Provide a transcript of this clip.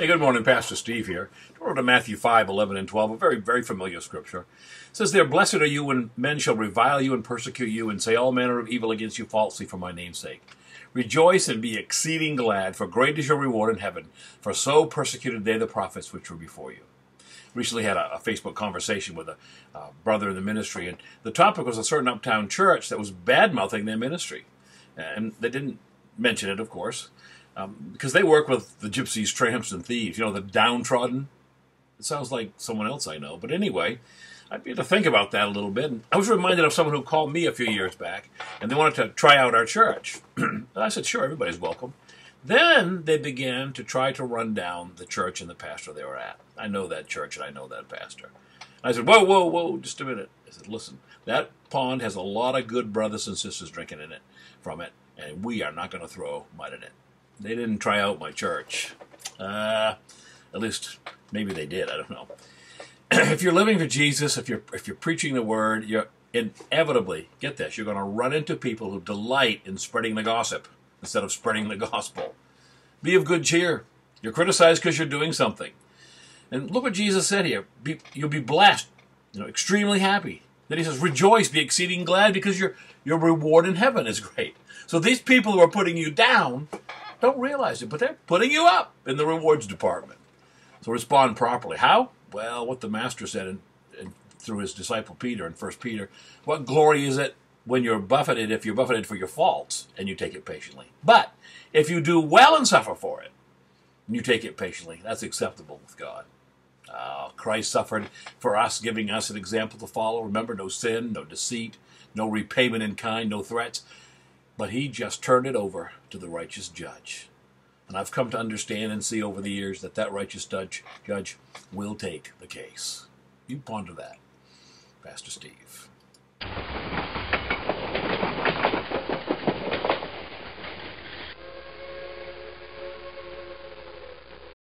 good morning, Pastor Steve here. Turn to Matthew 5:11 and 12, a very, very familiar scripture. It says there, "Blessed are you when men shall revile you and persecute you and say all manner of evil against you falsely for my name's sake. Rejoice and be exceeding glad, for great is your reward in heaven, for so persecuted they the prophets which were before you." Recently had a Facebook conversation with a brother in the ministry, and the topic was a certain uptown church that was bad-mouthing their ministry. And they didn't mention it, of course, because they work with the gypsies, tramps, and thieves, the downtrodden. It sounds like someone else I know. But anyway, I began to think about that a little bit. And I was reminded of someone who called me a few years back, and they wanted to try out our church. And I said, sure, everybody's welcome. Then they began to try to run down the church and the pastor they were at. I know that church and I know that pastor. And I said, whoa, whoa, whoa, just a minute. I said, listen, that pond has a lot of good brothers and sisters drinking in it from it, and we are not going to throw mud in it. They didn't try out my church. At least maybe they did. I don't know. If you're living for Jesus, if you're preaching the word, you're inevitably, get this, you're going to run into people who delight in spreading the gossip instead of spreading the gospel. Be of good cheer. You're criticized because you're doing something. And look what Jesus said here. You'll be blessed, extremely happy. Then he says, rejoice, be exceeding glad, because your reward in heaven is great. So these people who are putting you down don't realize it, but they're putting you up in the rewards department. So respond properly. How? Well, what the Master said through his disciple Peter in 1 Peter, what glory is it when you're buffeted, if you're buffeted for your faults, and you take it patiently. But if you do well and suffer for it, and you take it patiently, that's acceptable with God. Christ suffered for us, giving us an example to follow. Remember, no sin, no deceit, no repayment in kind, no threats. But he just turned it over to the righteous judge. And I've come to understand and see over the years that righteous judge will take the case. You ponder that. Pastor Steve.